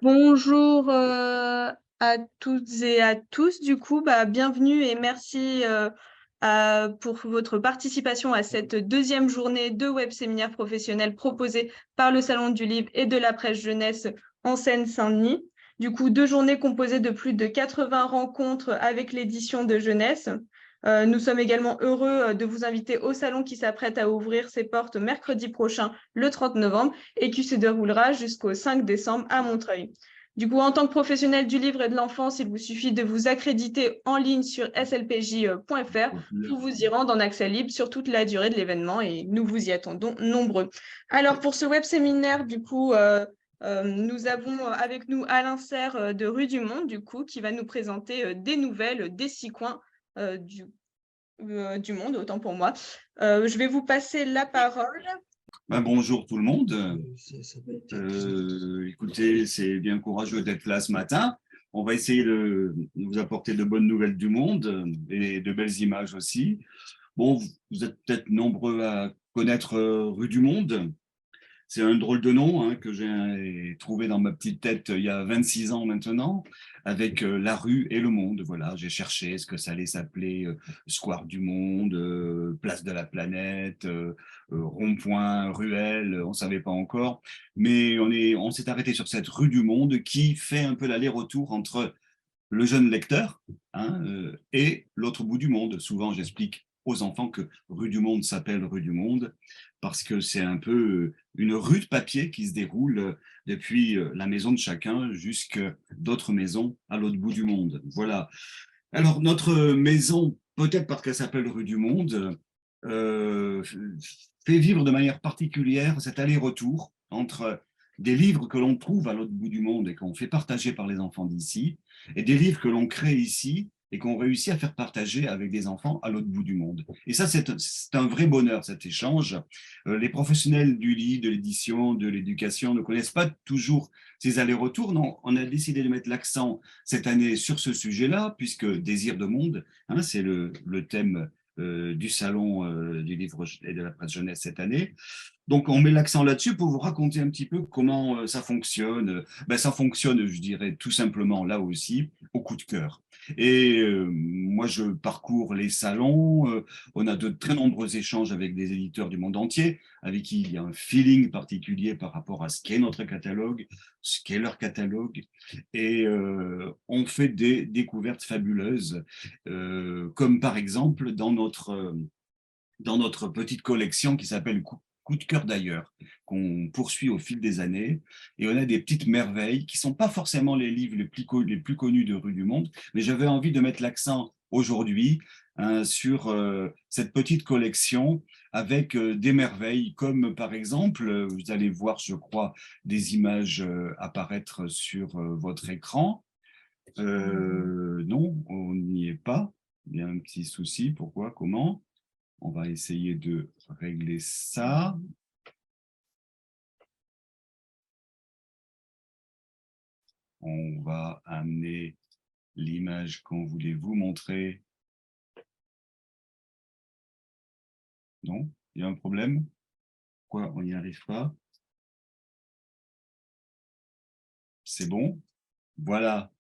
Bonjour à toutes et à tous. Du coup, bienvenue et merci pour votre participation à cette deuxième journée de web séminaire professionnel proposée par le Salon du Livre et de la Presse Jeunesse en Seine-Saint-Denis. Du coup, 2 journées composées de plus de 80 rencontres avec l'édition de jeunesse. Nous sommes également heureux de vous inviter au salon qui s'apprête à ouvrir ses portes mercredi prochain, le 30 novembre, et qui se déroulera jusqu'au 5 décembre à Montreuil. Du coup, en tant que professionnel du livre et de l'enfance, il vous suffit de vous accréditer en ligne sur slpj.fr pour vous y rendre en accès libre sur toute la durée de l'événement et nous vous y attendons nombreux. Alors, pour ce web séminaire, du coup, nous avons avec nous Alain Serre de Rue du Monde, du coup, qui va nous présenter des nouvelles des 6 coins du monde, autant pour moi. Je vais vous passer la parole. Bonjour tout le monde. Écoutez, c'est bien courageux d'être là ce matin. On va essayer de vous apporter de bonnes nouvelles du monde et de belles images aussi. Bon, vous êtes peut-être nombreux à connaître Rue du Monde. C'est un drôle de nom hein, que j'ai trouvé dans ma petite tête il y a 26 ans maintenant, avec la rue et le monde. Voilà, j'ai cherché ce que ça allait s'appeler Square du Monde, Place de la Planète, Rond-Point, Ruelle, on ne savait pas encore. Mais on s'est arrêté sur cette rue du Monde qui fait un peu l'aller-retour entre le jeune lecteur hein, et l'autre bout du monde. Souvent, j'explique aux enfants que Rue du Monde s'appelle Rue du Monde parce que c'est un peu une rue de papier qui se déroule depuis la maison de chacun jusqu'à d'autres maisons à l'autre bout du monde. Voilà. Alors, notre maison, peut-être parce qu'elle s'appelle Rue du Monde, euh, fait vivre de manière particulière cet aller-retour entre des livres que l'on trouve à l'autre bout du monde et qu'on fait partager par les enfants d'ici, et des livres que l'on crée ici et qu'on réussit à faire partager avec des enfants à l'autre bout du monde. Et ça, c'est un vrai bonheur, cet échange. Les professionnels du livre, de l'édition, de l'éducation ne connaissent pas toujours ces allers-retours. Non, on a décidé de mettre l'accent cette année sur ce sujet-là, puisque Désir de monde, hein, c'est le thème du salon du livre et de la presse jeunesse cette année. Donc, on met l'accent là-dessus pour vous raconter un petit peu comment ça fonctionne. Ça fonctionne, je dirais, tout simplement là aussi, au coup de cœur. Et moi, je parcours les salons. On a de très nombreux échanges avec des éditeurs du monde entier, avec qui il y a un feeling particulier par rapport à ce qu'est notre catalogue, ce qu'est leur catalogue. Et on fait des découvertes fabuleuses, comme par exemple dans notre petite collection qui s'appelle Coup de cœur d'ailleurs, qu'on poursuit au fil des années. Et on a des petites merveilles qui ne sont pas forcément les livres les plus connus de Rue du Monde, mais j'avais envie de mettre l'accent aujourd'hui hein, sur cette petite collection avec des merveilles comme par exemple, vous allez voir, je crois, des images apparaître sur votre écran. Non, on n'y est pas. Il y a un petit souci. Pourquoi? Comment? On va essayer de régler ça. On va amener l'image qu'on voulait vous montrer. Non? Il y a un problème? Pourquoi on n'y arrive pas? C'est bon? Voilà.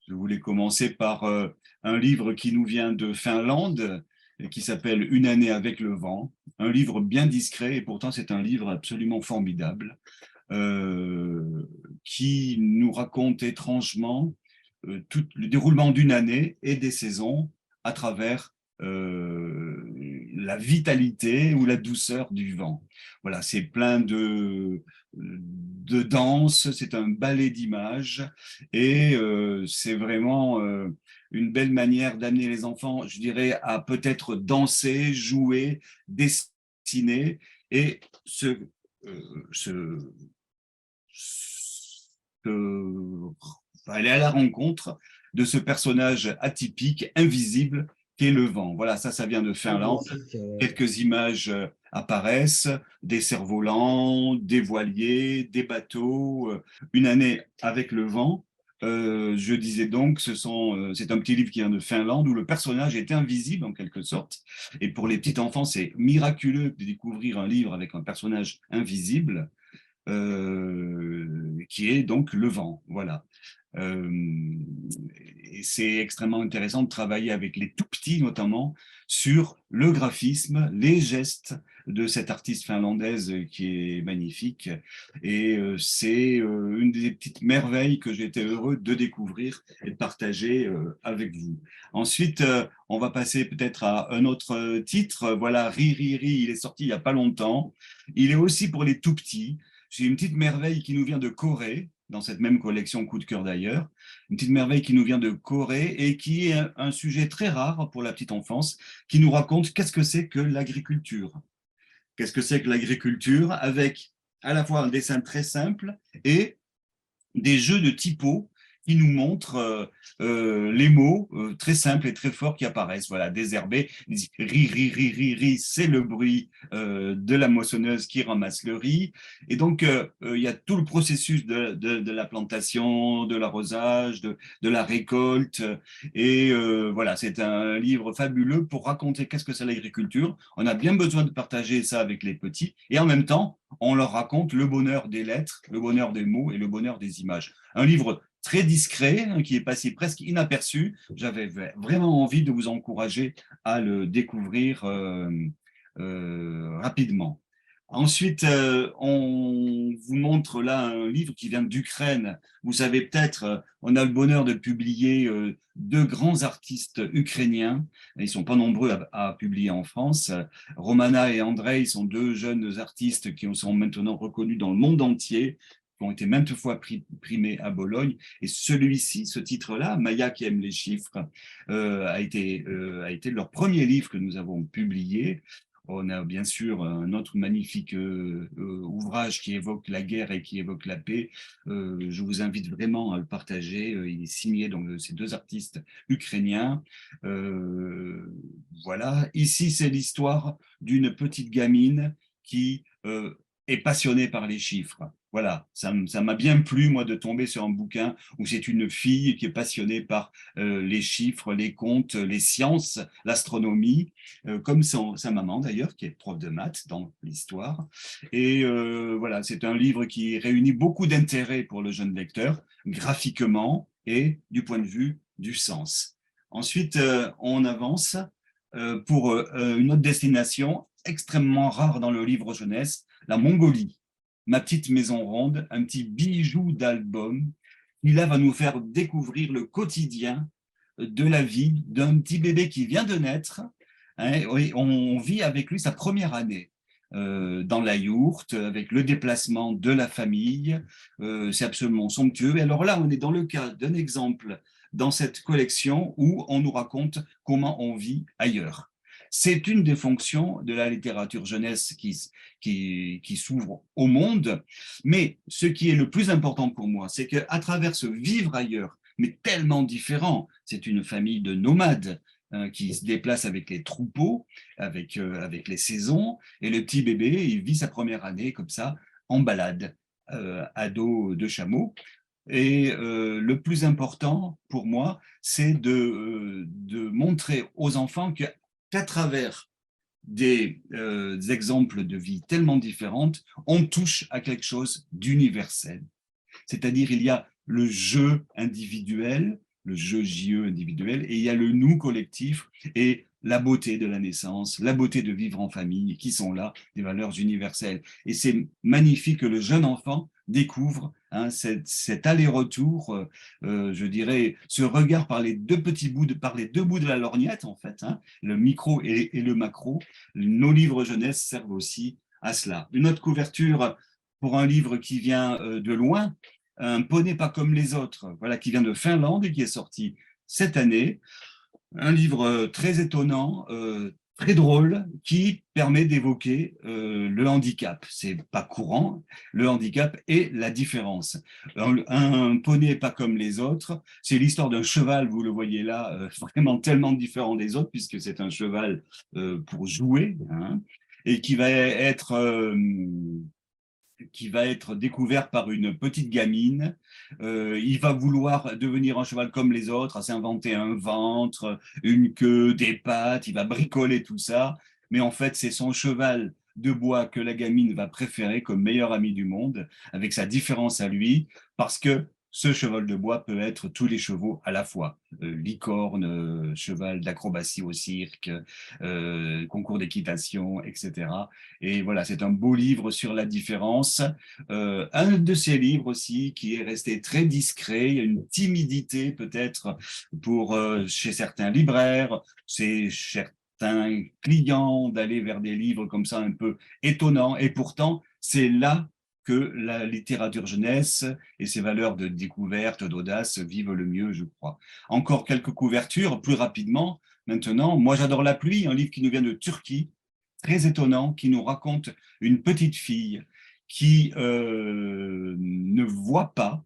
Je voulais commencer par un livre qui nous vient de Finlande et qui s'appelle Une année avec le vent. Un livre bien discret et pourtant c'est un livre absolument formidable qui nous raconte étrangement tout le déroulement d'une année et des saisons à travers la vitalité ou la douceur du vent. Voilà, c'est plein de danse, c'est un ballet d'images et c'est vraiment une belle manière d'amener les enfants, je dirais, à peut-être danser, jouer, dessiner et se aller à la rencontre de ce personnage atypique, invisible, qu'est le vent. Voilà, ça vient de Finlande. Quelques images apparaissent, des cerfs-volants, des voiliers, des bateaux, une année avec le vent. Je disais donc, c'est un petit livre qui vient de Finlande où le personnage est invisible en quelque sorte. Et pour les petits enfants, c'est miraculeux de découvrir un livre avec un personnage invisible. qui est donc le vent. Voilà. Et c'est extrêmement intéressant de travailler avec les tout petits, notamment, sur le graphisme, les gestes de cette artiste finlandaise qui est magnifique. Et c'est une des petites merveilles que j'ai été heureux de découvrir et de partager avec vous. Ensuite, on va passer peut-être à un autre titre. Voilà, Ri, il est sorti il n'y a pas longtemps. Il est aussi pour les tout petits. C'est une petite merveille qui nous vient de Corée, dans cette même collection Coup de cœur d'ailleurs, une petite merveille qui nous vient de Corée et qui est un sujet très rare pour la petite enfance, qui nous raconte qu'est-ce que c'est que l'agriculture. Qu'est-ce que c'est que l'agriculture avec à la fois un dessin très simple et des jeux de typos qui nous montrent les mots très simples et très forts qui apparaissent. Voilà, désherber, ri, c'est le bruit de la moissonneuse qui ramasse le riz. Et donc, il y a tout le processus de la plantation, de l'arrosage, de la récolte. Et voilà, c'est un livre fabuleux pour raconter qu'est-ce que c'est l'agriculture. On a bien besoin de partager ça avec les petits. Et en même temps, on leur raconte le bonheur des lettres, le bonheur des mots et le bonheur des images. Un livre très discret, qui est passé presque inaperçu. J'avais vraiment envie de vous encourager à le découvrir rapidement. Ensuite, on vous montre là un livre qui vient d'Ukraine. Vous savez peut-être, on a le bonheur de publier deux grands artistes ukrainiens. Ils ne sont pas nombreux à publier en France. Romana et Andrei sont deux jeunes artistes qui sont maintenant reconnus dans le monde entier, qui ont été maintes fois primés à Bologne. Et celui-ci, ce titre-là, Maya qui aime les chiffres, a été leur premier livre que nous avons publié. On a bien sûr un autre magnifique ouvrage qui évoque la guerre et qui évoque la paix. Je vous invite vraiment à le partager. Il est signé donc, de ces deux artistes ukrainiens. Voilà. Ici, c'est l'histoire d'une petite gamine qui est passionnée par les chiffres. Voilà, ça m'a bien plu, moi, de tomber sur un bouquin où c'est une fille qui est passionnée par les chiffres, les comptes, les sciences, l'astronomie, comme sa maman d'ailleurs, qui est prof de maths dans l'histoire. Et voilà, c'est un livre qui réunit beaucoup d'intérêt pour le jeune lecteur, graphiquement et du point de vue du sens. Ensuite, on avance pour une autre destination extrêmement rare dans le livre jeunesse, la Mongolie. Ma petite maison ronde, un petit bijou d'album qui là va nous faire découvrir le quotidien de la vie d'un petit bébé qui vient de naître. Hein, on vit avec lui sa première année dans la yourte, avec le déplacement de la famille. C'est absolument somptueux. Et alors là, on est dans le cas d'un exemple dans cette collection où on nous raconte comment on vit ailleurs. C'est une des fonctions de la littérature jeunesse qui s'ouvre au monde. Mais ce qui est le plus important pour moi, c'est qu'à travers ce vivre ailleurs, mais tellement différent, c'est une famille de nomades qui se déplace avec les troupeaux, avec les saisons, et le petit bébé, il vit sa première année comme ça, en balade, à dos de chameau. Et le plus important pour moi, c'est de montrer aux enfants qu'à travers des exemples de vie tellement différentes, on touche à quelque chose d'universel. C'est-à-dire, il y a le jeu individuel, le jeu JE individuel, et il y a le nous collectif et la beauté de la naissance, la beauté de vivre en famille, qui sont là, des valeurs universelles. Et c'est magnifique que le jeune enfant découvre cet aller-retour, je dirais, ce regard par les deux bouts de la lorgnette, en fait, le micro et le macro. Nos livres jeunesse servent aussi à cela. Une autre couverture pour un livre qui vient de loin, un poney pas comme les autres, voilà, qui vient de Finlande et qui est sorti cette année. Un livre très étonnant, très drôle, qui permet d'évoquer le handicap. C'est pas courant, le handicap et la différence. Un poney pas comme les autres, c'est l'histoire d'un cheval, vous le voyez là, vraiment tellement différent des autres, puisque c'est un cheval pour jouer, et qui va être découvert par une petite gamine. Il va vouloir devenir un cheval comme les autres, à s'inventer un ventre, une queue, des pattes, il va bricoler tout ça. Mais en fait, c'est son cheval de bois que la gamine va préférer comme meilleur ami du monde, avec sa différence à lui, parce que ce cheval de bois peut être tous les chevaux à la fois. Licorne, cheval d'acrobatie au cirque, concours d'équitation, etc. Et voilà, c'est un beau livre sur la différence. Un de ces livres aussi qui est resté très discret, il y a une timidité peut-être chez certains libraires, c'est certains clients d'aller vers des livres comme ça un peu étonnants. Et pourtant, c'est là que la littérature jeunesse et ses valeurs de découverte, d'audace vivent le mieux, je crois. Encore quelques couvertures, plus rapidement. Maintenant, moi j'adore La pluie, un livre qui nous vient de Turquie, très étonnant, qui nous raconte une petite fille qui ne voit pas,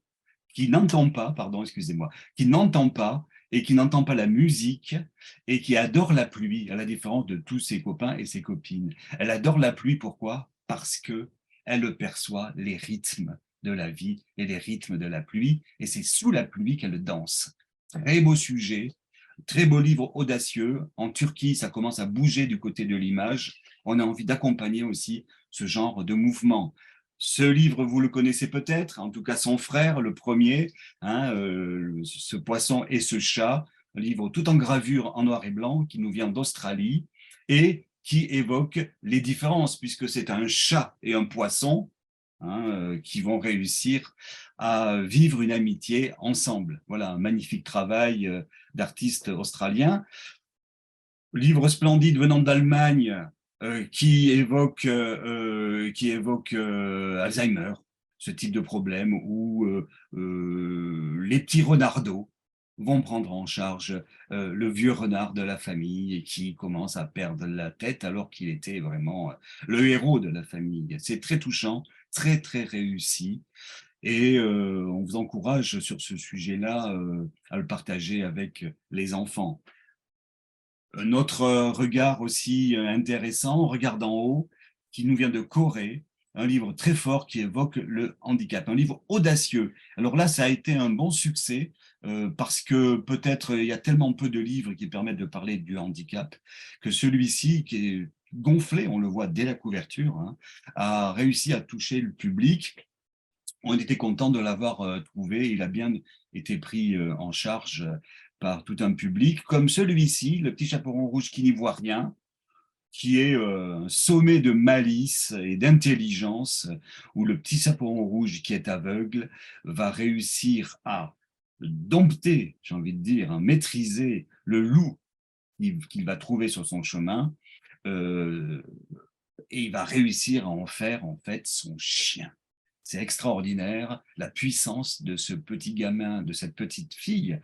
qui n'entend pas, pardon, excusez-moi, qui n'entend pas et qui n'entend pas la musique et qui adore la pluie, à la différence de tous ses copains et ses copines. Elle adore la pluie, pourquoi? Parce que elle perçoit les rythmes de la vie et les rythmes de la pluie, et c'est sous la pluie qu'elle danse. Très beau sujet, très beau livre audacieux. En Turquie, ça commence à bouger du côté de l'image. On a envie d'accompagner aussi ce genre de mouvement. Ce livre, vous le connaissez peut-être, en tout cas son frère, le premier, hein, ce poisson et ce chat, un livre tout en gravure en noir et blanc qui nous vient d'Australie et qui évoque les différences, puisque c'est un chat et un poisson, hein, qui vont réussir à vivre une amitié ensemble. Voilà, un magnifique travail d'artiste australien. Livre splendide venant d'Allemagne qui évoque Alzheimer, ce type de problème où les petits renardeaux vont prendre en charge le vieux renard de la famille et qui commence à perdre la tête alors qu'il était vraiment le héros de la famille. C'est très touchant, très très réussi et on vous encourage sur ce sujet-là à le partager avec les enfants. Un autre regard aussi intéressant, Regard d'en haut, qui nous vient de Corée, un livre très fort qui évoque le handicap, un livre audacieux. Alors là, ça a été un bon succès parce que peut-être il y a tellement peu de livres qui permettent de parler du handicap que celui-ci, qui est gonflé, on le voit dès la couverture, hein, a réussi à toucher le public. On était content de l'avoir trouvé. Il a bien été pris en charge par tout un public, comme celui-ci, Le Petit Chaperon Rouge qui n'y voit rien, qui est un sommet de malice et d'intelligence, où le Petit Chaperon Rouge qui est aveugle va réussir à dompter, j'ai envie de dire, hein, maîtriser le loup qu'il va trouver sur son chemin, euh, et il va réussir à en faire en fait son chien. C'est extraordinaire, la puissance de ce petit gamin, de cette petite fille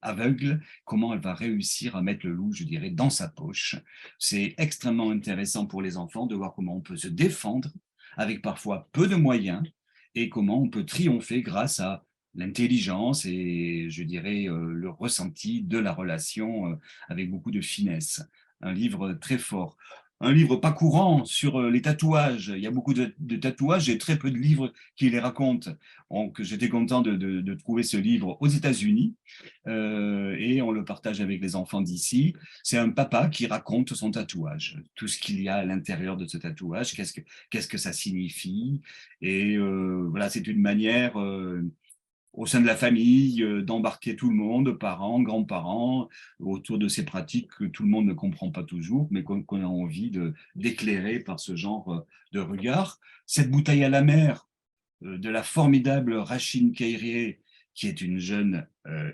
aveugle, comment elle va réussir à mettre le loup, je dirais, dans sa poche. C'est extrêmement intéressant pour les enfants de voir comment on peut se défendre avec parfois peu de moyens et comment on peut triompher grâce à l'intelligence et, je dirais, le ressenti de la relation avec beaucoup de finesse. Un livre très fort. Un livre pas courant sur les tatouages. Il y a beaucoup de tatouages et très peu de livres qui les racontent. Donc, j'étais content de trouver ce livre aux États-Unis et on le partage avec les enfants d'ici. C'est un papa qui raconte son tatouage, tout ce qu'il y a à l'intérieur de ce tatouage, qu'est-ce que ça signifie. Et voilà, c'est une manière au sein de la famille, d'embarquer tout le monde, parents, grands-parents, autour de ces pratiques que tout le monde ne comprend pas toujours, mais qu'on a envie d'éclairer par ce genre de regard. Cette bouteille à la mer de la formidable Rachin Kayrieh, qui est une jeune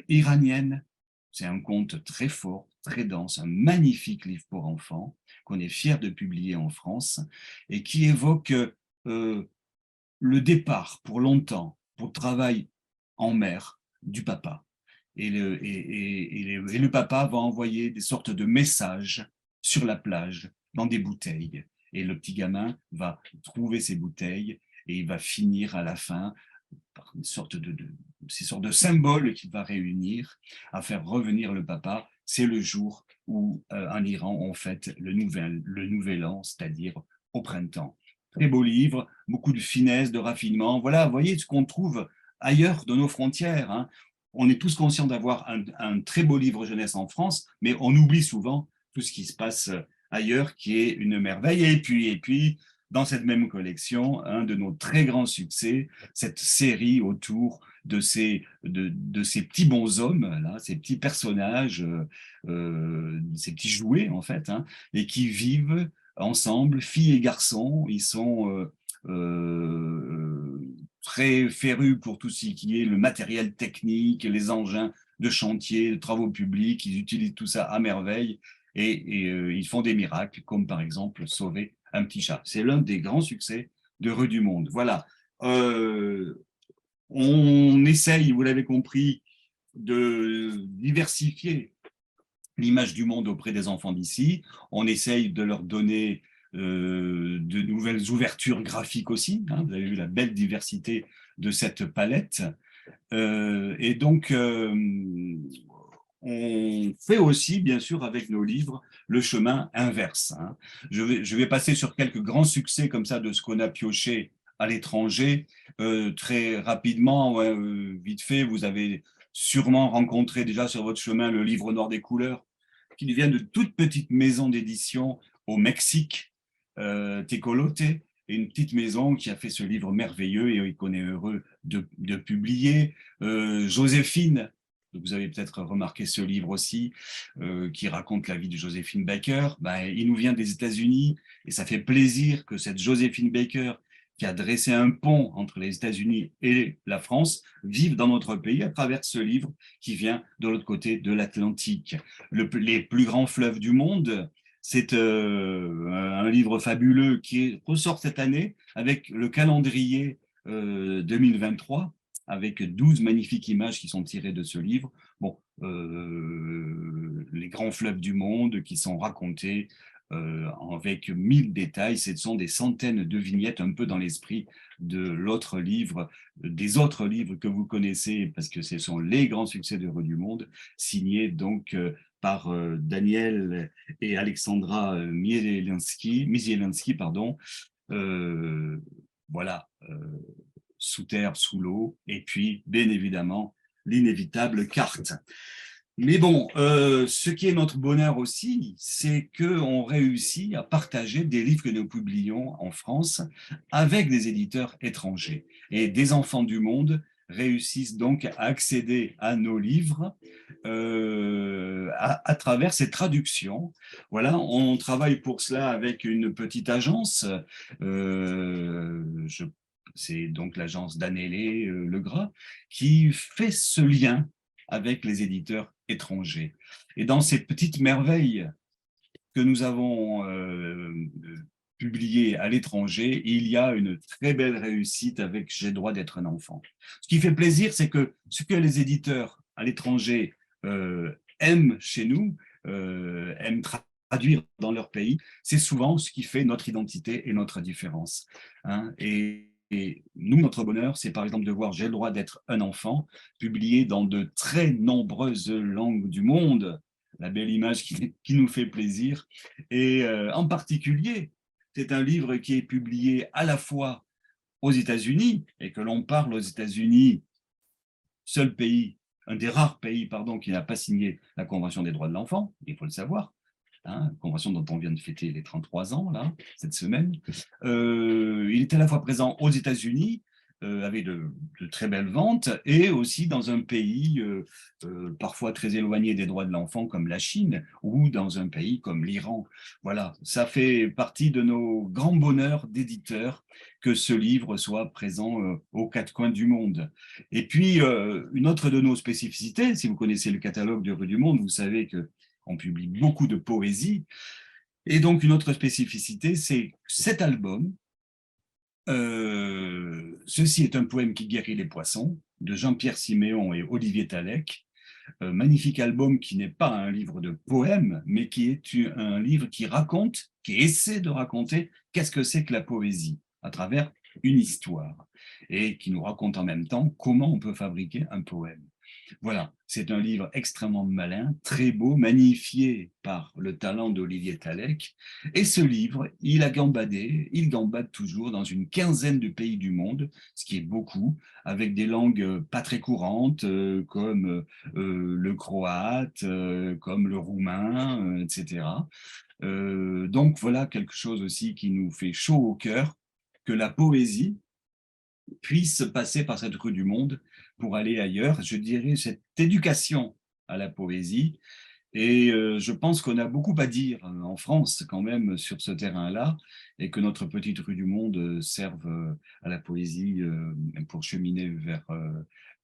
iranienne, c'est un conte très fort, très dense, un magnifique livre pour enfants qu'on est fier de publier en France et qui évoque le départ pour longtemps, pour le travail en mer du papa. Et le papa va envoyer des sortes de messages sur la plage dans des bouteilles. Et le petit gamin va trouver ces bouteilles et il va finir à la fin par une sorte ces sortes de symboles qu'il va réunir à faire revenir le papa. C'est le jour où en Iran on fête le nouvel an, c'est-à-dire au printemps. Très beau livre, beaucoup de finesse, de raffinement. Voilà, vous voyez ce qu'on trouve ailleurs de nos frontières. Hein. On est tous conscients d'avoir un très beau livre jeunesse en France, mais on oublie souvent tout ce qui se passe ailleurs, qui est une merveille. Et puis, dans cette même collection, un de nos très grands succès, cette série autour de ces petits bonshommes, là, ces petits personnages, ces petits jouets, en fait, hein, et qui vivent ensemble, filles et garçons. Ils sont très férus pour tout ce qui est le matériel technique, les engins de chantier, de travaux publics. Ils utilisent tout ça à merveille et ils font des miracles, comme par exemple sauver un petit chat. C'est l'un des grands succès de Rue du Monde. Voilà. On essaye, vous l'avez compris, de diversifier l'image du monde auprès des enfants d'ici. On essaye de leur donner de nouvelles ouvertures graphiques aussi. Hein. Vous avez vu la belle diversité de cette palette. Et donc, on fait aussi, bien sûr, avec nos livres, le chemin inverse. Hein. Je vais passer sur quelques grands succès comme ça de ce qu'on a pioché à l'étranger. Très rapidement, ouais, vite fait, vous avez sûrement rencontré déjà sur votre chemin le livre noir des couleurs, qui vient de toute petite maison d'édition au Mexique, Tecolote, et une petite maison qui a fait ce livre merveilleux et qu'on est heureux de publier. Joséphine, vous avez peut-être remarqué ce livre aussi, qui raconte la vie de Joséphine Baker. Ben, il nous vient des États-Unis et ça fait plaisir que cette Joséphine Baker, qui a dressé un pont entre les États-Unis et la France, vive dans notre pays à travers ce livre qui vient de l'autre côté de l'Atlantique. Les plus grands fleuves du monde, c'est un livre fabuleux qui ressort cette année avec le calendrier 2023, avec 12 magnifiques images qui sont tirées de ce livre. Bon, les grands fleuves du monde qui sont racontés avec 1000 détails. Ce sont des centaines de vignettes, un peu dans l'esprit de l'autre livre, des autres livres que vous connaissez, parce que ce sont les grands succès de Rue du Monde, signés donc par Daniel et Alexandra Mizielinski, pardon. Voilà, sous terre, sous l'eau, et puis, bien évidemment, l'inévitable carte. Mais bon, ce qui est notre bonheur aussi, c'est qu'on réussit à partager des livres que nous publions en France avec des éditeurs étrangers. Et des enfants du monde réussissent donc à accéder à nos livres à travers ces traductions. Voilà, on travaille pour cela avec une petite agence. C'est donc l'agence d'Annélé Legras qui fait ce lien avec les éditeurs étrangers. Et dans ces petites merveilles que nous avons publiées à l'étranger, il y a une très belle réussite avec J'ai le droit d'être un enfant. Ce qui fait plaisir, c'est que ce que les éditeurs à l'étranger aiment chez nous, aiment traduire dans leur pays, c'est souvent ce qui fait notre identité et notre différence. Hein. Et nous, notre bonheur, c'est par exemple de voir J'ai le droit d'être un enfant, publié dans de très nombreuses langues du monde. La belle image qui nous fait plaisir. Et en particulier, c'est un livre qui est publié à la fois aux États-Unis, et que l'on parle aux États-Unis, seul pays, un des rares pays, pardon, qui n'a pas signé la Convention des droits de l'enfant, il faut le savoir. Hein, convention dont on vient de fêter les 33 ans, là, cette semaine. Il est à la fois présent aux États-Unis, avec de très belles ventes, et aussi dans un pays parfois très éloigné des droits de l'enfant, comme la Chine, ou dans un pays comme l'Iran. Voilà, ça fait partie de nos grands bonheurs d'éditeurs que ce livre soit présent aux quatre coins du monde. Et puis, une autre de nos spécificités, si vous connaissez le catalogue de Rue du Monde, vous savez que on publie beaucoup de poésie. Et donc, une autre spécificité, c'est cet album. Ceci est un poème qui guérit les poissons, de Jean-Pierre Siméon et Olivier Talec. Magnifique album qui n'est pas un livre de poèmes, mais qui est un livre qui raconte, qui essaie de raconter qu'est-ce que c'est que la poésie à travers une histoire, et qui nous raconte en même temps comment on peut fabriquer un poème. Voilà, c'est un livre extrêmement malin, très beau, magnifié par le talent d'Olivier Talek. Et ce livre, il a gambadé, il gambade toujours dans une quinzaine de pays du monde, ce qui est beaucoup, avec des langues pas très courantes, comme le croate, comme le roumain, etc. Donc voilà quelque chose aussi qui nous fait chaud au cœur, que la poésie puisse passer par cette rue du monde pour aller ailleurs. Je dirais cette éducation à la poésie. Et je pense qu'on a beaucoup à dire en France quand même sur ce terrain-là, et que notre petite rue du monde serve à la poésie pour cheminer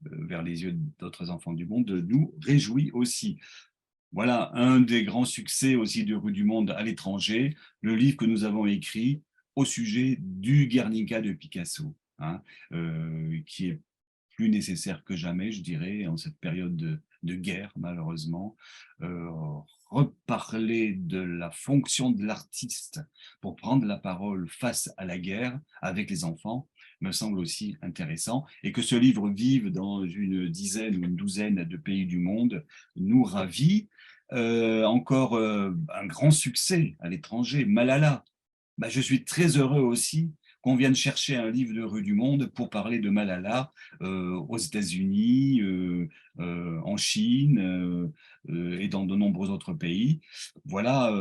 vers les yeux d'autres enfants du monde, nous réjouit aussi. Voilà un des grands succès aussi de Rue du Monde à l'étranger, le livre que nous avons écrit au sujet du Guernica de Picasso, hein, qui est plus nécessaire que jamais, je dirais, en cette période de guerre, malheureusement. Reparler de la fonction de l'artiste pour prendre la parole face à la guerre avec les enfants me semble aussi intéressant. Et que ce livre vive dans une dizaine ou une douzaine de pays du monde nous ravit. Encore un grand succès à l'étranger, Malala. Bah, je suis très heureux aussi qu'on vienne chercher un livre de Rue du Monde pour parler de Malala aux États-Unis, en Chine et dans de nombreux autres pays. Voilà,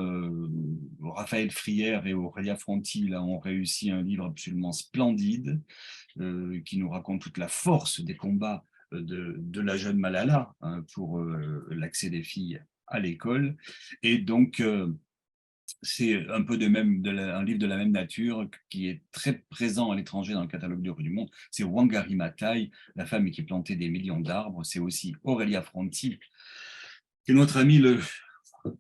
Raphaël Frière et Aurélia Fronti là, ont réussi un livre absolument splendide qui nous raconte toute la force des combats de la jeune Malala hein, pour l'accès des filles à l'école. Et donc, c'est un peu un livre de la même nature qui est très présent à l'étranger dans le catalogue de Rue du Monde. C'est Wangari Maathai, la femme qui plantait des millions d'arbres. C'est aussi Aurélia Fronti, et notre ami le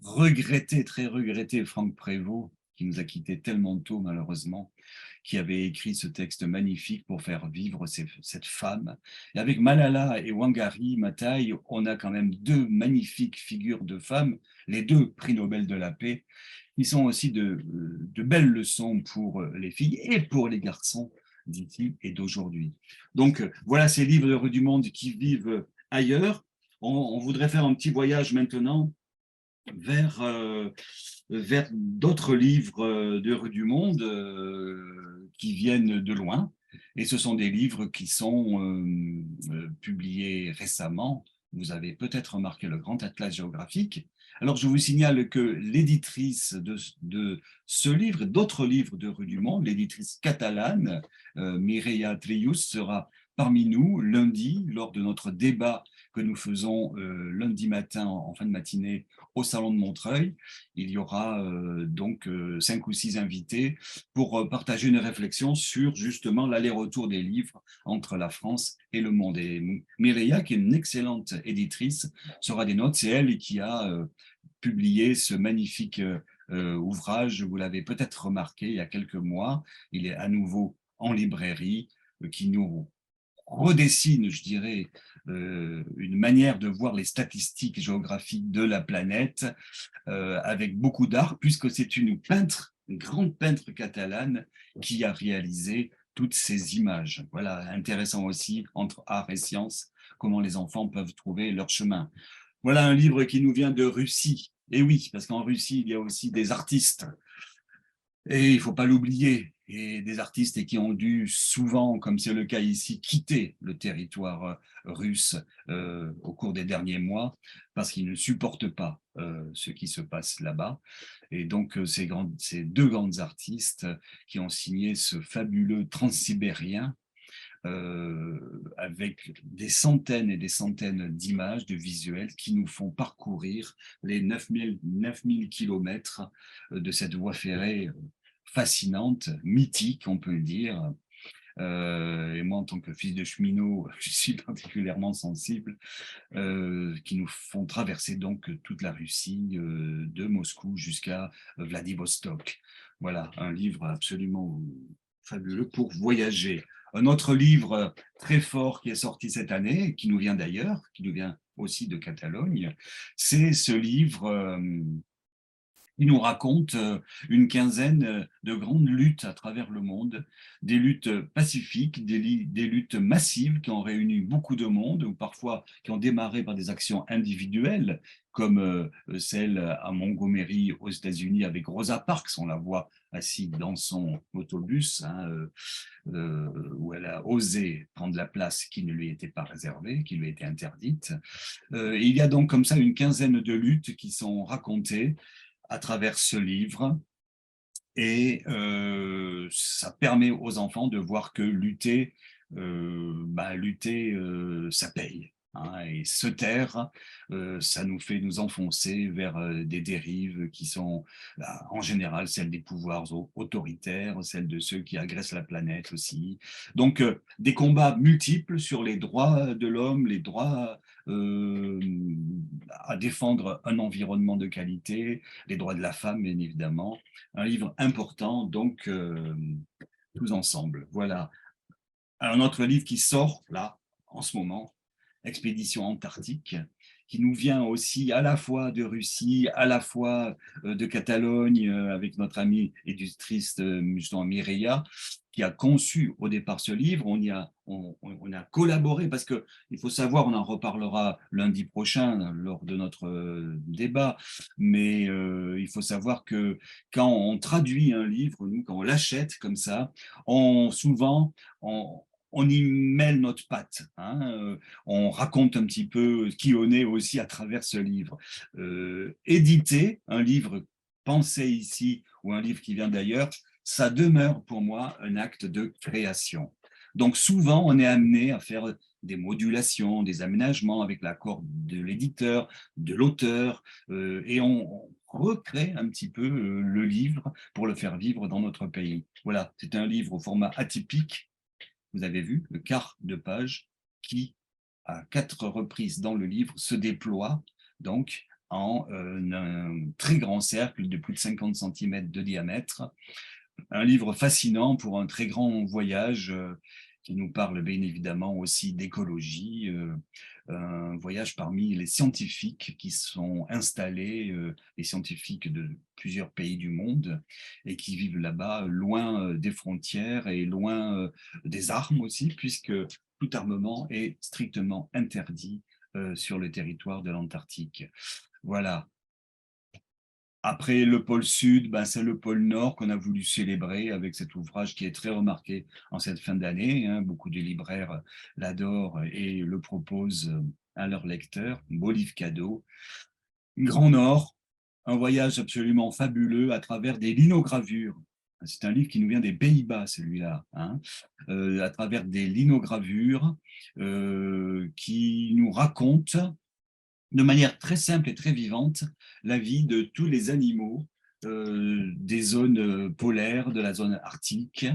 regretté, très regretté Franck Prévost, qui nous a quittés tellement tôt malheureusement, qui avait écrit ce texte magnifique pour faire vivre cette femme. Et avec Malala et Wangari Maathai, on a quand même deux magnifiques figures de femmes, les deux prix Nobel de la paix, qui sont aussi de belles leçons pour les filles et pour les garçons d'ici et d'aujourd'hui. Donc voilà ces livres de Rue du Monde qui vivent ailleurs. On voudrait faire un petit voyage maintenant vers d'autres livres de Rue du Monde qui viennent de loin. Et ce sont des livres qui sont publiés récemment. Vous avez peut-être remarqué le Grand Atlas géographique. Alors, je vous signale que l'éditrice de ce livre et d'autres livres de Rue du Monde, l'éditrice catalane, Mireia Trius, sera parmi nous lundi lors de notre débat que nous faisons lundi matin en fin de matinée au Salon de Montreuil. Il y aura donc 5 ou 6 invités pour partager une réflexion sur justement l'aller-retour des livres entre la France et le monde. Et Mireia, qui est une excellente éditrice, sera des notes. C'est elle qui a publié ce magnifique ouvrage. Vous l'avez peut-être remarqué il y a quelques mois. Il est à nouveau en librairie, qui nous redessine, je dirais, une manière de voir les statistiques géographiques de la planète avec beaucoup d'art, puisque c'est une peintre, une grande peintre catalane qui a réalisé toutes ces images. Voilà, intéressant aussi entre art et science, comment les enfants peuvent trouver leur chemin. Voilà un livre qui nous vient de Russie. Et oui, parce qu'en Russie, il y a aussi des artistes. Et il ne faut pas l'oublier, et des artistes qui ont dû souvent, comme c'est le cas ici, quitter le territoire russe au cours des derniers mois parce qu'ils ne supportent pas ce qui se passe là-bas. Et donc, ces deux grandes artistes qui ont signé ce fabuleux Transsibérien avec des centaines et des centaines d'images, de visuels qui nous font parcourir les 9000 kilomètres de cette voie ferrée fascinante, mythique, on peut le dire. Et moi, en tant que fils de cheminot, je suis particulièrement sensible, qui nous font traverser donc toute la Russie, de Moscou jusqu'à Vladivostok. Voilà, un livre absolument fabuleux pour voyager. Un autre livre très fort qui est sorti cette année, qui nous vient d'ailleurs, qui nous vient aussi de Catalogne, c'est ce livre Il nous raconte une quinzaine de grandes luttes à travers le monde, des luttes pacifiques, des luttes massives qui ont réuni beaucoup de monde, ou parfois qui ont démarré par des actions individuelles, comme celle à Montgomery aux États-Unis avec Rosa Parks, on la voit assise dans son autobus, hein, où elle a osé prendre la place qui ne lui était pas réservée, qui lui était interdite. Il y a donc comme ça une quinzaine de luttes qui sont racontées à travers ce livre, et ça permet aux enfants de voir que lutter, ça paye. Hein, et se taire, ça nous fait nous enfoncer vers des dérives qui sont en général celles des pouvoirs autoritaires, celles de ceux qui agressent la planète aussi. Donc des combats multiples sur les droits de l'homme, les droits euh, à défendre un environnement de qualité, les droits de la femme bien évidemment. Un livre important, donc tous ensemble. Voilà. Un autre livre qui sort là, en ce moment, Expédition Antarctique, qui nous vient aussi à la fois de Russie, à la fois de Catalogne, avec notre amie éditrice justement Mireia, qui a conçu au départ ce livre. On a collaboré parce qu'il faut savoir, on en reparlera lundi prochain lors de notre débat, mais il faut savoir que quand on traduit un livre, nous, quand on l'achète comme ça, souvent, on y mêle notre patte. Hein, on raconte un petit peu qui on est aussi à travers ce livre. Éditer un livre pensé ici ou un livre qui vient d'ailleurs, ça demeure pour moi un acte de création. Donc souvent, on est amené à faire des modulations, des aménagements avec l'accord de l'éditeur, de l'auteur, et on recrée un petit peu le livre pour le faire vivre dans notre pays. Voilà, c'est un livre au format atypique, vous avez vu, le quart de page, qui, à 4 reprises dans le livre, se déploie donc en un très grand cercle de plus de 50 cm de diamètre. Un livre fascinant pour un très grand voyage qui nous parle bien évidemment aussi d'écologie, un voyage parmi les scientifiques qui sont installés, les scientifiques de plusieurs pays du monde et qui vivent là-bas loin des frontières et loin des armes aussi, puisque tout armement est strictement interdit sur le territoire de l'Antarctique. Voilà. Après le pôle Sud, ben, c'est le pôle Nord qu'on a voulu célébrer avec cet ouvrage qui est très remarqué en cette fin d'année. Hein. Beaucoup de libraires l'adorent et le proposent à leurs lecteurs. Un beau livre cadeau. Grand Nord, un voyage absolument fabuleux à travers des linogravures. C'est un livre qui nous vient des Pays-Bas, celui-là, hein, à travers des linogravures qui nous racontent de manière très simple et très vivante la vie de tous les animaux des zones polaires, de la zone arctique.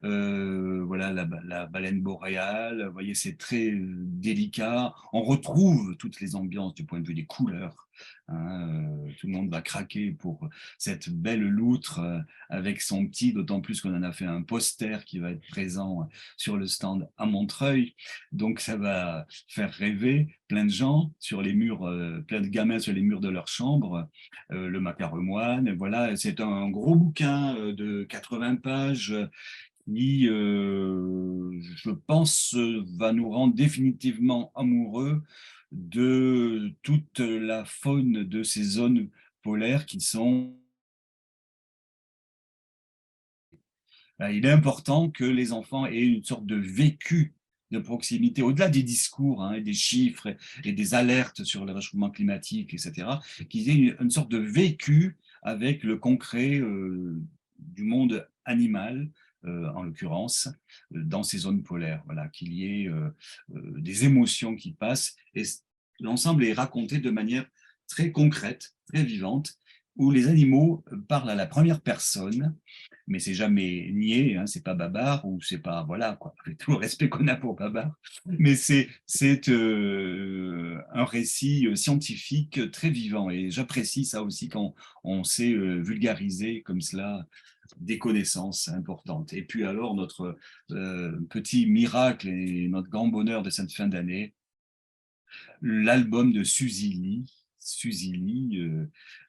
Voilà la baleine boréale, vous voyez, c'est très délicat. On retrouve toutes les ambiances du point de vue des couleurs. Hein, tout le monde va craquer pour cette belle loutre avec son petit, d'autant plus qu'on en a fait un poster qui va être présent sur le stand à Montreuil. Donc ça va faire rêver plein de gens sur les murs, plein de gamins sur les murs de leur chambre, le Macaremoine. Voilà, c'est un gros bouquin de 80 pages qui, je pense, va nous rendre définitivement amoureux de toute la faune de ces zones polaires qui sont... Il est important que les enfants aient une sorte de vécu de proximité, au-delà des discours, hein, et des chiffres et des alertes sur le réchauffement climatique, etc., qu'ils aient une sorte de vécu avec le concret du monde animal, en l'occurrence, dans ces zones polaires. Voilà, qu'il y ait des émotions qui passent, et l'ensemble est raconté de manière très concrète, très vivante, où les animaux parlent à la première personne, mais c'est jamais nié, hein, c'est pas Babar ou c'est pas, voilà, quoi, avec tout le respect qu'on a pour Babar, mais c'est un récit scientifique très vivant, et j'apprécie ça aussi quand on sait vulgariser comme cela des connaissances importantes. Et puis alors, notre petit miracle et notre grand bonheur de cette fin d'année, l'album de Suzy Lee, Suzy Lee,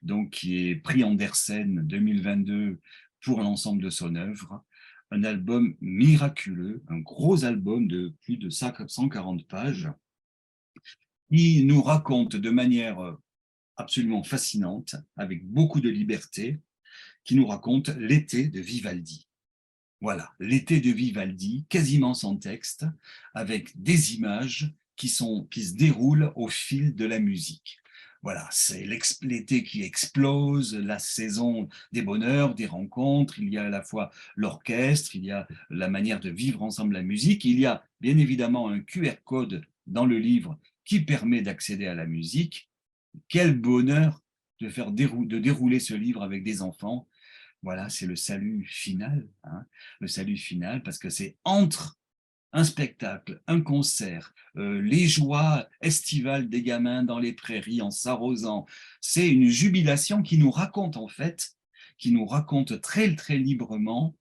donc qui est prix Andersen 2022 pour l'ensemble de son œuvre. Un album miraculeux, un gros album de plus de 140 pages, qui nous raconte de manière absolument fascinante, avec beaucoup de liberté, qui nous raconte l'été de Vivaldi. Voilà, l'été de Vivaldi, quasiment sans texte, avec des images qui se déroulent au fil de la musique. Voilà, c'est l'été qui explose, la saison des bonheurs, des rencontres, il y a à la fois l'orchestre, il y a la manière de vivre ensemble la musique, il y a bien évidemment un QR code dans le livre qui permet d'accéder à la musique. Quel bonheur de dérouler ce livre avec des enfants. Voilà, c'est le salut final, hein, le salut final, parce que c'est entre un spectacle, un concert, les joies estivales des gamins dans les prairies en s'arrosant. C'est une jubilation qui nous raconte en fait, qui nous raconte très très librement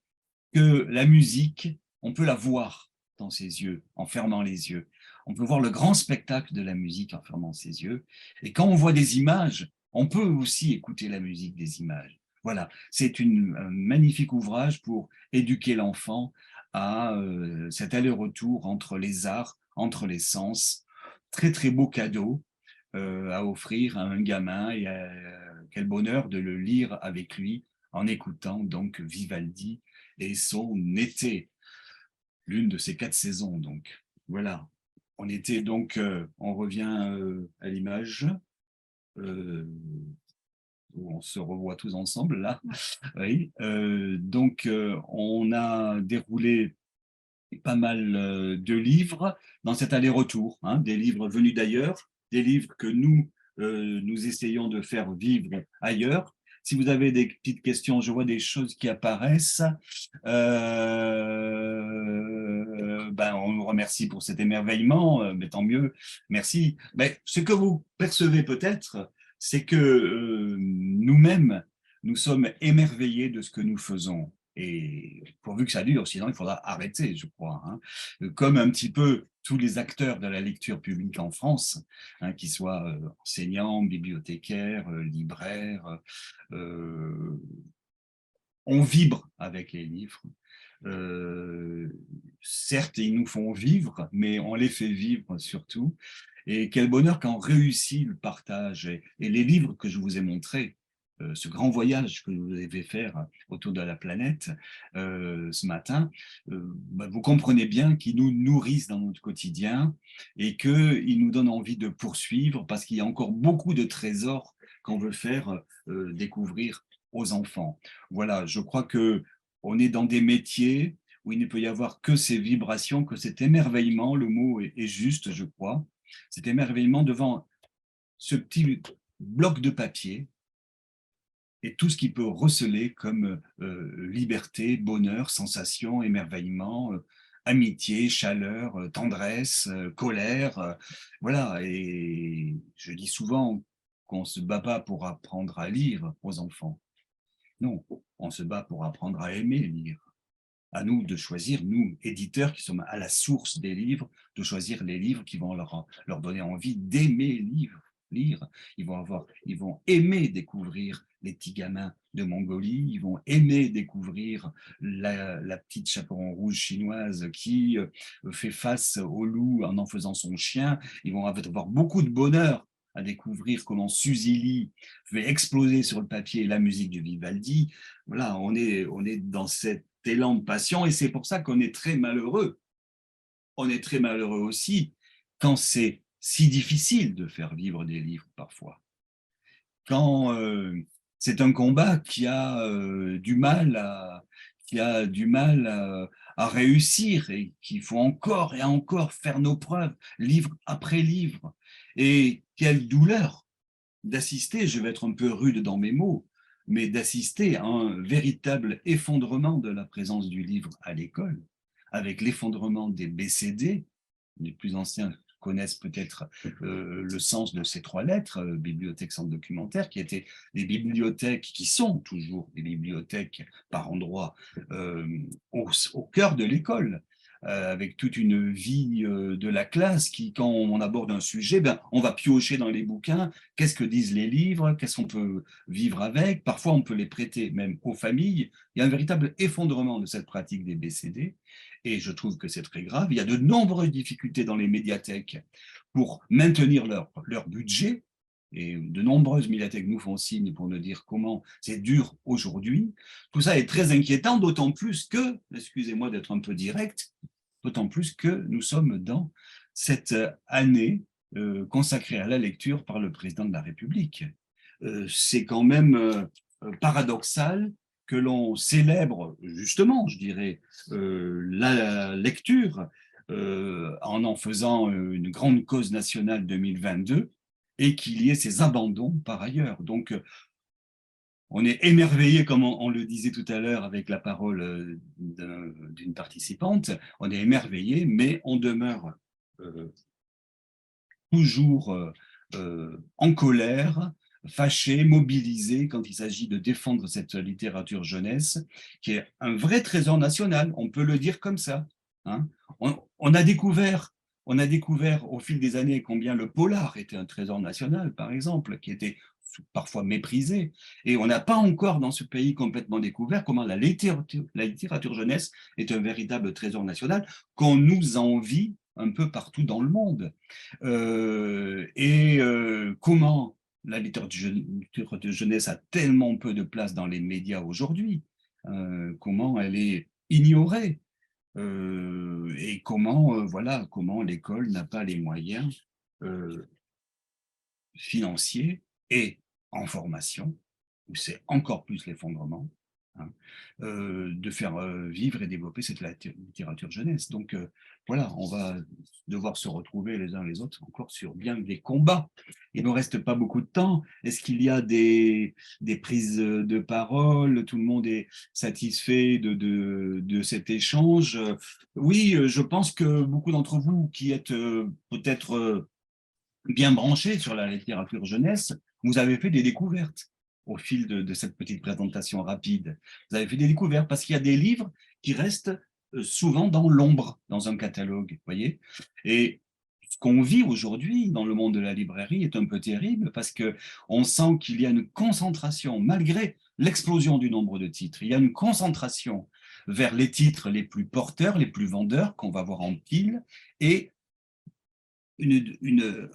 que la musique, on peut la voir dans ses yeux, en fermant les yeux. On peut voir le grand spectacle de la musique en fermant ses yeux. Et quand on voit des images, on peut aussi écouter la musique des images. Voilà, c'est un magnifique ouvrage pour éduquer l'enfant à cet aller-retour entre les arts, entre les sens. Très, très beau cadeau à offrir à un gamin et quel bonheur de le lire avec lui en écoutant donc Vivaldi et son été, l'une de ces 4 saisons. Donc voilà, on était donc, on revient à l'image où on se revoit tous ensemble là. Oui, donc on a déroulé pas mal de livres dans cet aller-retour, hein, des livres venus d'ailleurs, des livres que nous essayons de faire vivre ailleurs. Si vous avez des petites questions, je vois des choses qui apparaissent. On nous remercie pour cet émerveillement, mais tant mieux, merci. Mais ce que vous percevez peut-être, c'est que nous-mêmes, nous sommes émerveillés de ce que nous faisons. Et pourvu que ça dure, sinon il faudra arrêter, je crois. Hein. Comme un petit peu tous les acteurs de la lecture publique en France, hein, qu'ils soient enseignants, bibliothécaires, libraires, on vibre avec les livres. Certes, ils nous font vivre, mais on les fait vivre surtout. Et quel bonheur quand on réussit le partage. Et les livres que je vous ai montrés, ce grand voyage que vous avez faire autour de la planète ce matin, vous comprenez bien qu'ils nous nourrissent dans notre quotidien et qu'ils nous donnent envie de poursuivre parce qu'il y a encore beaucoup de trésors qu'on veut faire découvrir aux enfants. Voilà, je crois que on est dans des métiers où il ne peut y avoir que ces vibrations, que cet émerveillement, le mot est juste, je crois, cet émerveillement devant ce petit bloc de papier et tout ce qui peut receler comme liberté, bonheur, sensation, émerveillement, amitié, chaleur, tendresse, colère. Voilà, et je dis souvent qu'on ne se bat pas pour apprendre à lire aux enfants. Non, on se bat pour apprendre à aimer lire. À nous de choisir, nous, éditeurs qui sommes à la source des livres, de choisir les livres qui vont leur donner envie d'aimer lire. Ils vont aimer découvrir les petits gamins de Mongolie, ils vont aimer découvrir la petite chaperon rouge chinoise qui fait face au loup en faisant son chien. Ils vont avoir beaucoup de bonheur à découvrir comment Suzy Lee fait exploser sur le papier la musique de Vivaldi. Voilà, on est dans cet élan de passion et c'est pour ça qu'on est très malheureux. On est très malheureux aussi quand c'est si difficile de faire vivre des livres parfois. Quand c'est un combat qui a du mal à réussir et qu'il faut encore et encore faire nos preuves, livre après livre. Et quelle douleur d'assister, je vais être un peu rude dans mes mots, mais d'assister à un véritable effondrement de la présence du livre à l'école, avec l'effondrement des BCD. Les plus anciens connaissent peut-être le sens de ces 3 lettres, bibliothèque, centre documentaire, qui étaient des bibliothèques, qui sont toujours des bibliothèques par endroits au cœur de l'école, avec toute une vie de la classe qui, quand on aborde un sujet, ben, on va piocher dans les bouquins, qu'est-ce que disent les livres, qu'est-ce qu'on peut vivre avec, parfois on peut les prêter même aux familles. Il y a un véritable effondrement de cette pratique des BCD et je trouve que c'est très grave. Il y a de nombreuses difficultés dans les médiathèques pour maintenir leur budget. Et de nombreuses médiathèques nous font signe pour nous dire comment c'est dur aujourd'hui. Tout ça est très inquiétant, d'autant plus que, excusez-moi d'être un peu direct, d'autant plus que nous sommes dans cette année consacrée à la lecture par le président de la République. C'est quand même paradoxal que l'on célèbre justement, je dirais, la lecture en faisant une grande cause nationale 2022 et qu'il y ait ces abandons par ailleurs. Donc, on est émerveillé, comme on le disait tout à l'heure avec la parole d'une participante, on est émerveillé, mais on demeure toujours en colère, fâché, mobilisé quand il s'agit de défendre cette littérature jeunesse, qui est un vrai trésor national, on peut le dire comme ça. Hein. On a découvert au fil des années combien le polar était un trésor national, par exemple, qui était parfois méprisé. Et on n'a pas encore dans ce pays complètement découvert comment la littérature jeunesse est un véritable trésor national qu'on nous envie un peu partout dans le monde. Comment la littérature de jeunesse a tellement peu de place dans les médias aujourd'hui, comment elle est ignorée, et comment l'école n'a pas les moyens financiers et en formation, où c'est encore plus l'effondrement, hein, de faire vivre et développer cette littérature jeunesse. Donc voilà, on va devoir se retrouver les uns les autres encore sur bien des combats. Il ne nous reste pas beaucoup de temps. Est-ce qu'il y a des prises de parole? Tout le monde est satisfait de cet échange? Oui, je pense que beaucoup d'entre vous qui êtes peut-être bien branchés sur la littérature jeunesse, vous avez fait des découvertes au fil de cette petite présentation rapide. Vous avez fait des découvertes parce qu'il y a des livres qui restent souvent dans l'ombre, dans un catalogue, voyez. Et ce qu'on vit aujourd'hui dans le monde de la librairie est un peu terrible parce qu'on sent qu'il y a une concentration, malgré l'explosion du nombre de titres, il y a une concentration vers les titres les plus porteurs, les plus vendeurs qu'on va voir en pile, et une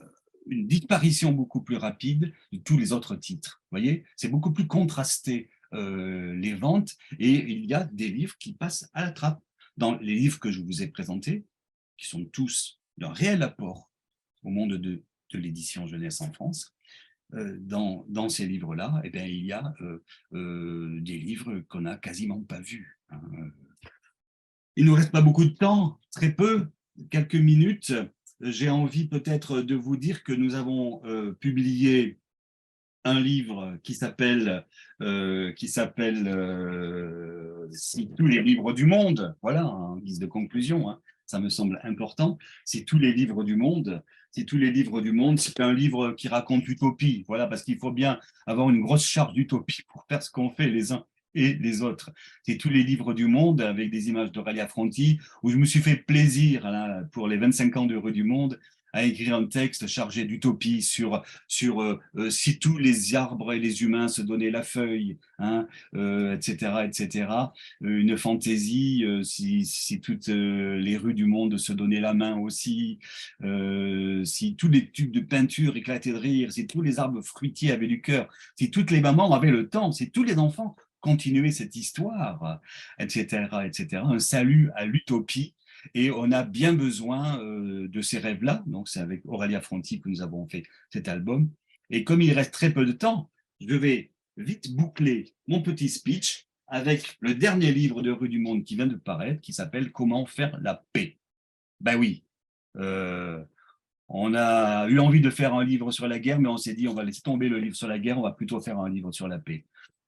disparition beaucoup plus rapide de tous les autres titres. Vous voyez, c'est beaucoup plus contrasté les ventes, et il y a des livres qui passent à la trappe. Dans les livres que je vous ai présentés, qui sont tous d'un réel apport au monde de l'édition jeunesse en France, dans ces livres-là, eh bien, il y a des livres qu'on n'a quasiment pas vus. Hein. Il ne nous reste pas beaucoup de temps, très peu, quelques minutes. J'ai envie peut-être de vous dire que nous avons publié un livre qui s'appelle Si tous les livres du monde, voilà, en guise de conclusion, hein, ça me semble important. Si tous les livres du monde, c'est un livre qui raconte l'utopie, voilà, parce qu'il faut bien avoir une grosse charge d'utopie pour faire ce qu'on fait les uns et les autres. C'est tous les livres du monde avec des images d'Aurélia Fronti, où je me suis fait plaisir là, pour les 25 ans de Rue du Monde à écrire un texte chargé d'utopie sur si tous les arbres et les humains se donnaient la feuille, hein, etc., etc. Une fantaisie, si toutes les rues du monde se donnaient la main aussi, si tous les tubes de peinture éclataient de rire, si tous les arbres fruitiers avaient du cœur, si toutes les mamans avaient le temps, si tous les enfants continuaient cette histoire, etc., etc. Un salut à l'utopie. Et on a bien besoin de ces rêves-là. Donc, c'est avec Aurélia Fronti que nous avons fait cet album. Et comme il reste très peu de temps, je vais vite boucler mon petit speech avec le dernier livre de Rue du Monde qui vient de paraître, qui s'appelle « Comment faire la paix ». Ben oui, on a eu envie de faire un livre sur la guerre, mais on s'est dit, on va laisser tomber le livre sur la guerre, on va plutôt faire un livre sur la paix.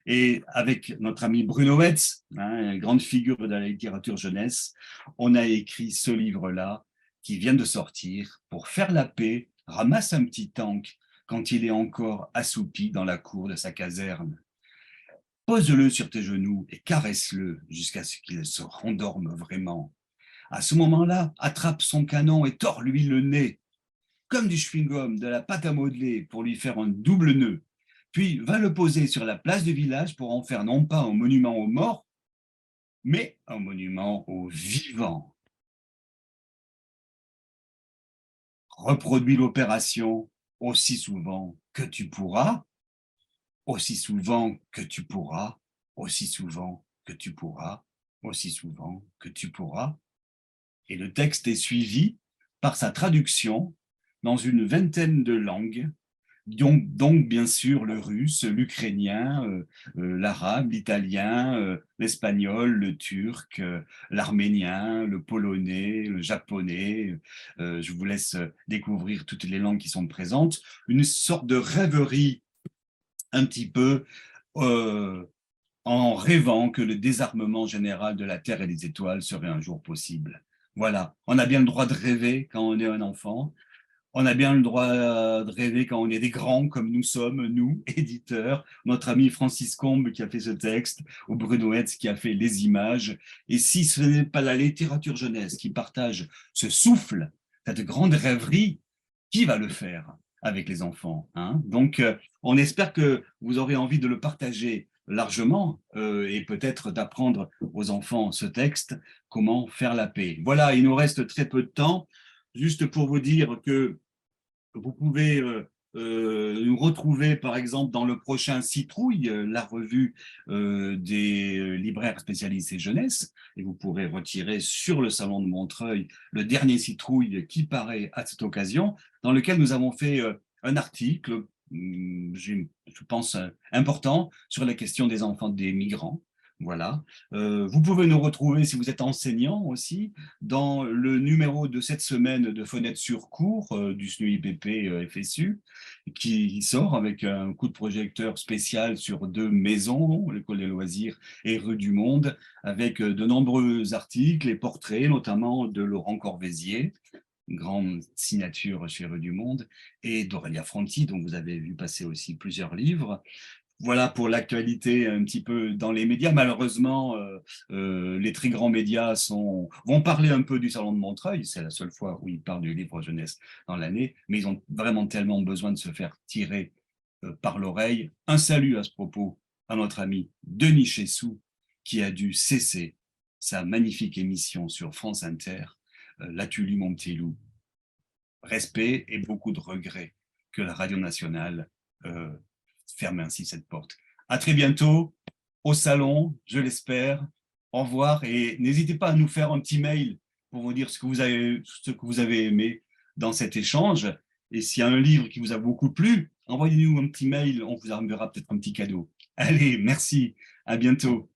Et avec notre ami Bruno Wetz, hein, une grande figure de la littérature jeunesse, on a écrit ce livre-là qui vient de sortir pour faire la paix, ramasse un petit tank quand il est encore assoupi dans la cour de sa caserne. Pose-le sur tes genoux et caresse-le jusqu'à ce qu'il se rendorme vraiment. À ce moment-là, attrape son canon et tord-lui le nez, comme du chewing-gum, de la pâte à modeler pour lui faire un double nœud. Puis va le poser sur la place du village pour en faire non pas un monument aux morts, mais un monument aux vivants. Reproduis l'opération aussi souvent que tu pourras, aussi souvent que tu pourras, aussi souvent que tu pourras, aussi souvent que tu pourras. Et le texte est suivi par sa traduction dans une vingtaine de langues, donc bien sûr le russe, l'ukrainien, l'arabe, l'italien, l'espagnol, le turc, l'arménien, le polonais, le japonais. Je vous laisse découvrir toutes les langues qui sont présentes. Une sorte de rêverie un petit peu en rêvant que le désarmement général de la Terre et des étoiles serait un jour possible. Voilà, on a bien le droit de rêver quand on est un enfant. On a bien le droit de rêver quand on est des grands comme nous sommes, nous, éditeurs, notre ami Francis Combe qui a fait ce texte, ou Bruno Hetz qui a fait les images. Et si ce n'est pas la littérature jeunesse qui partage ce souffle, cette grande rêverie, qui va le faire avec les enfants, hein? Donc, on espère que vous aurez envie de le partager largement et peut-être d'apprendre aux enfants ce texte, comment faire la paix. Voilà, il nous reste très peu de temps. Juste pour vous dire que vous pouvez nous retrouver, par exemple, dans le prochain Citrouille, la revue des libraires spécialisés jeunesse, et vous pourrez retirer sur le salon de Montreuil le dernier Citrouille qui paraît à cette occasion, dans lequel nous avons fait un article, je pense, important sur la question des enfants des migrants. Voilà. Vous pouvez nous retrouver, si vous êtes enseignant aussi, dans le numéro de cette semaine de Fenêtre sur cours du SNUIPP FSU, qui sort avec un coup de projecteur spécial sur 2 maisons, l'École des loisirs et Rue du Monde, avec de nombreux articles et portraits, notamment de Laurent Corvézier, une grande signature chez Rue du Monde, et d'Aurélia Fronti, dont vous avez vu passer aussi plusieurs livres. Voilà pour l'actualité un petit peu dans les médias. Malheureusement, les très grands médias vont parler un peu du Salon de Montreuil. C'est la seule fois où ils parlent du livre jeunesse dans l'année, mais ils ont vraiment tellement besoin de se faire tirer par l'oreille. Un salut à ce propos à notre ami Denis Chessou, qui a dû cesser sa magnifique émission sur France Inter, La Tulu mon petit loup. Respect et beaucoup de regrets que la radio nationale ferme ainsi cette porte. À très bientôt au salon, je l'espère. Au revoir et n'hésitez pas à nous faire un petit mail pour vous dire ce que vous avez aimé dans cet échange. Et s'il y a un livre qui vous a beaucoup plu, envoyez-nous un petit mail, on vous enverra peut-être un petit cadeau. Allez, merci, à bientôt.